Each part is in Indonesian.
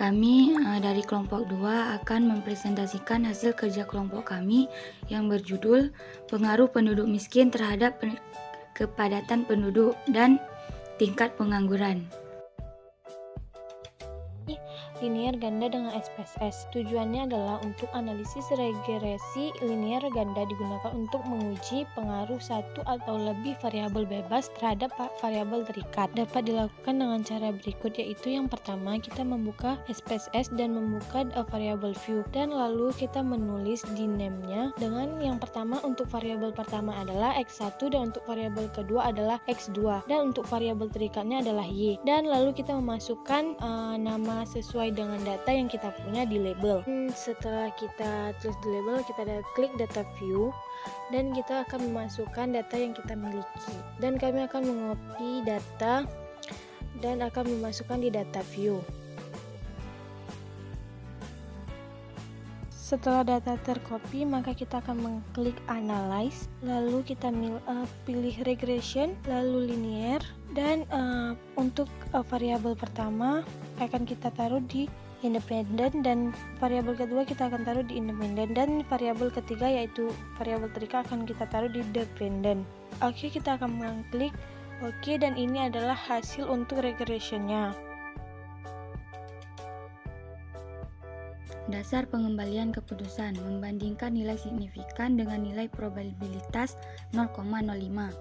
Kami dari kelompok 2 akan mempresentasikan hasil kerja kelompok kami yang berjudul Pengaruh Penduduk Miskin terhadap kepadatan penduduk dan tingkat pengangguran. Linear ganda dengan SPSS. Tujuannya adalah untuk analisis regresi linear ganda digunakan untuk menguji pengaruh satu atau lebih variabel bebas terhadap variabel terikat. Dapat dilakukan dengan cara berikut, yaitu yang pertama kita membuka SPSS dan membuka variable view, dan lalu kita menulis di name-nya dengan yang pertama untuk variabel pertama adalah X1 dan untuk variabel kedua adalah X2 dan untuk variabel terikatnya adalah Y, dan lalu kita memasukkan nama sesuai dengan data yang kita punya di label. Setelah kita tulis di label, kita klik data view dan kita akan memasukkan data yang kita miliki, dan kami akan mengopi data dan akan memasukkan di data view. Setelah data tercopy, maka kita akan mengklik analyze, lalu kita pilih regression, lalu linear, dan untuk variabel pertama akan kita taruh di independen, dan variabel kedua kita akan taruh di independen, dan variabel ketiga yaitu variabel terikat akan kita taruh di dependent. Oke, kita akan mengklik oke, dan ini adalah hasil untuk regressionnya. Dasar pengembalian keputusan membandingkan nilai signifikan dengan nilai probabilitas 0,05.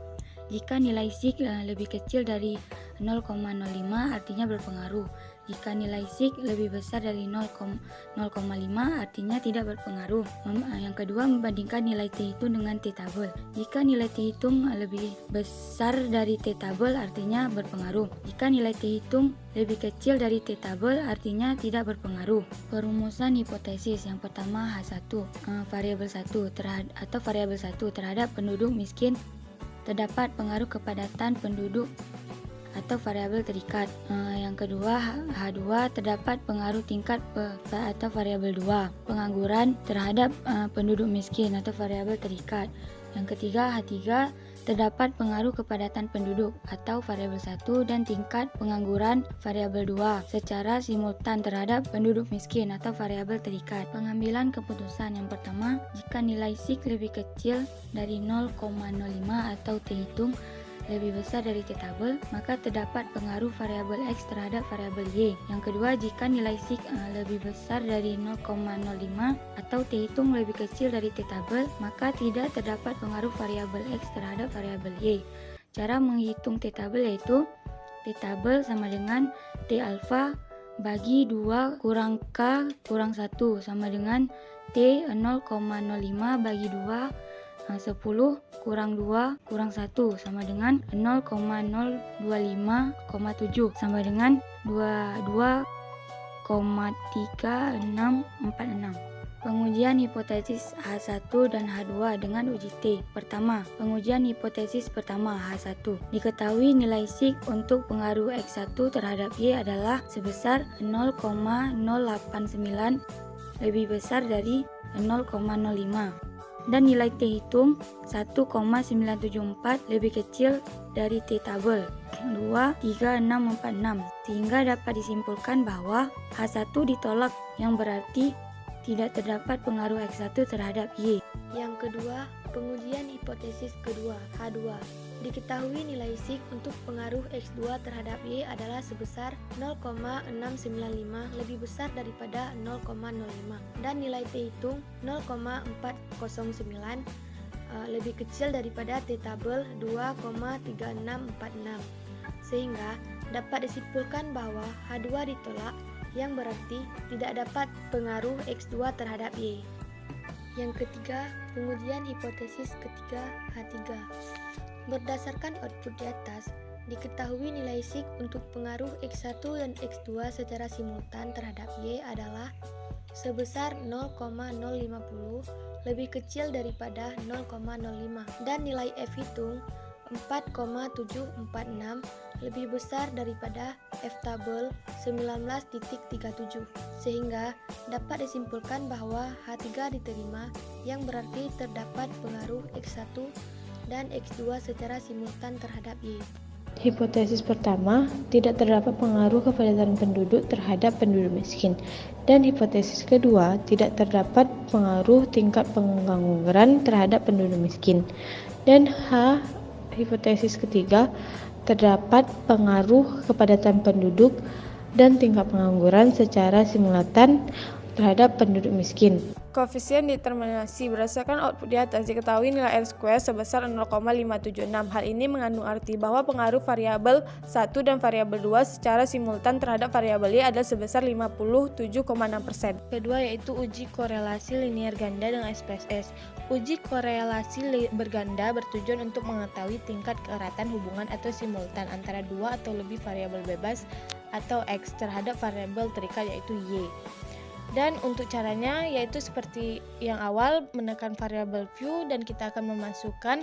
Jika nilai sig lebih kecil dari 0,05 artinya berpengaruh. Jika nilai sig lebih besar dari 0,5 artinya tidak berpengaruh. Yang kedua, membandingkan nilai t hitung dengan t tabel. Jika nilai t hitung lebih besar dari t tabel artinya berpengaruh. Jika nilai t hitung lebih kecil dari t tabel artinya tidak berpengaruh. Perumusan hipotesis yang pertama H1, variabel 1 terhadap penduduk miskin terdapat pengaruh kepadatan penduduk atau variabel terikat. Yang kedua H2 terdapat pengaruh tingkat atau variabel 2 pengangguran terhadap penduduk miskin atau variabel terikat. Yang ketiga H3 terdapat pengaruh kepadatan penduduk atau variabel 1 dan tingkat pengangguran variabel 2 secara simultan terhadap penduduk miskin atau variabel terikat. Pengambilan keputusan yang pertama, jika nilai sig lebih kecil dari 0,05 atau t hitung lebih besar dari t tabel, maka terdapat pengaruh variabel x terhadap variabel y. Yang kedua, jika nilai sig lebih besar dari 0,05 atau t hitung lebih kecil dari t tabel, maka tidak terdapat pengaruh variabel x terhadap variabel y. Cara menghitung t tabel yaitu t tabel sama dengan t alfa bagi 2 kurang k kurang 1 sama dengan t 0,05 bagi 2 10 kurang 2 kurang 1 sama dengan 0,025,7 sama dengan 22,3646. Pengujian hipotesis H1 dan H2 dengan uji T. Pertama, pengujian hipotesis pertama H1. Diketahui nilai sig untuk pengaruh X1 terhadap Y adalah sebesar 0,089 lebih besar dari 0,05. Dan nilai t hitung 1,974 lebih kecil dari t tabel 2,3646, sehingga dapat disimpulkan bahwa H1 ditolak, yang berarti tidak terdapat pengaruh X1 terhadap Y. Yang kedua, pengujian hipotesis kedua H2. Diketahui nilai sig untuk pengaruh X2 terhadap Y adalah sebesar 0,695 lebih besar daripada 0,05, dan nilai t hitung 0,409 lebih kecil daripada t tabel 2,3646, sehingga dapat disimpulkan bahwa H2 ditolak, yang berarti tidak dapat pengaruh X2 terhadap Y. Yang ketiga, pengujian hipotesis ketiga H3. Berdasarkan output di atas, diketahui nilai sig untuk pengaruh X1 dan X2 secara simultan terhadap Y adalah sebesar 0,050 lebih kecil daripada 0,05, dan nilai F hitung 4,746 lebih besar daripada F tabel 19.37, sehingga dapat disimpulkan bahwa H3 diterima, yang berarti terdapat pengaruh X1 dan X2 secara simultan terhadap Y. Hipotesis pertama, tidak terdapat pengaruh kepadatan penduduk terhadap penduduk miskin. Dan hipotesis kedua, tidak terdapat pengaruh tingkat pengangguran terhadap penduduk miskin. Dan hipotesis ketiga, terdapat pengaruh kepadatan penduduk dan tingkat pengangguran secara simultan terhadap penduduk miskin. Koefisien determinasi berdasarkan output di atas diketahui nilai R² sebesar 0,576. Hal ini mengandung arti bahwa pengaruh variabel 1 dan variabel 2 secara simultan terhadap variabel Y adalah sebesar 57,6%. Kedua yaitu uji korelasi linear ganda dengan SPSS. Uji korelasi berganda bertujuan untuk mengetahui tingkat keeratan hubungan atau simultan antara dua atau lebih variabel bebas atau X terhadap variabel terikat yaitu Y. Dan untuk caranya yaitu seperti yang awal, menekan variabel view dan kita akan memasukkan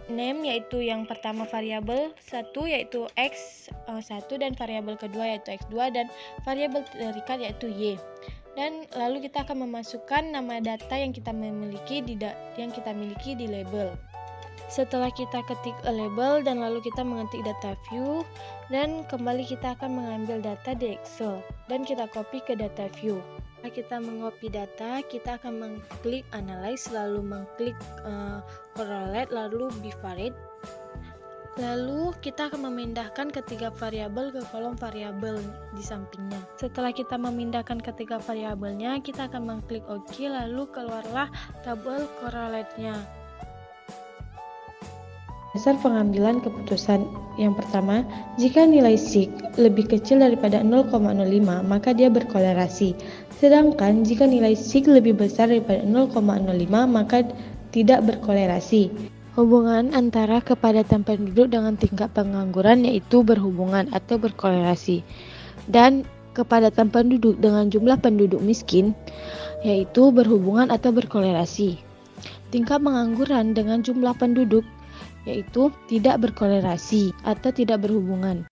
name yaitu yang pertama variabel 1 yaitu X1 dan variabel kedua yaitu X2 dan variabel terikat yaitu Y. Dan lalu kita akan memasukkan nama data yang kita miliki di label. Setelah kita ketik a label dan lalu kita mengetik data view dan kembali kita akan mengambil data di Excel dan kita copy ke data view. Setelah kita mengopi data, kita akan mengklik analyze lalu mengklik correlate lalu bivariate. Lalu kita akan memindahkan ketiga variabel ke kolom variabel di sampingnya. Setelah kita memindahkan ketiga variabelnya, kita akan mengklik OK lalu keluarlah tabel correlate-nya. Dasar pengambilan keputusan yang pertama, jika nilai sig lebih kecil daripada 0,05 maka dia berkolerasi. Sedangkan jika nilai sig lebih besar daripada 0,05 maka tidak berkolerasi. Hubungan antara kepadatan penduduk dengan tingkat pengangguran yaitu berhubungan atau berkolerasi. Dan kepadatan penduduk dengan jumlah penduduk miskin yaitu berhubungan atau berkolerasi. Tingkat pengangguran dengan jumlah penduduk yaitu tidak berkolerasi atau tidak berhubungan.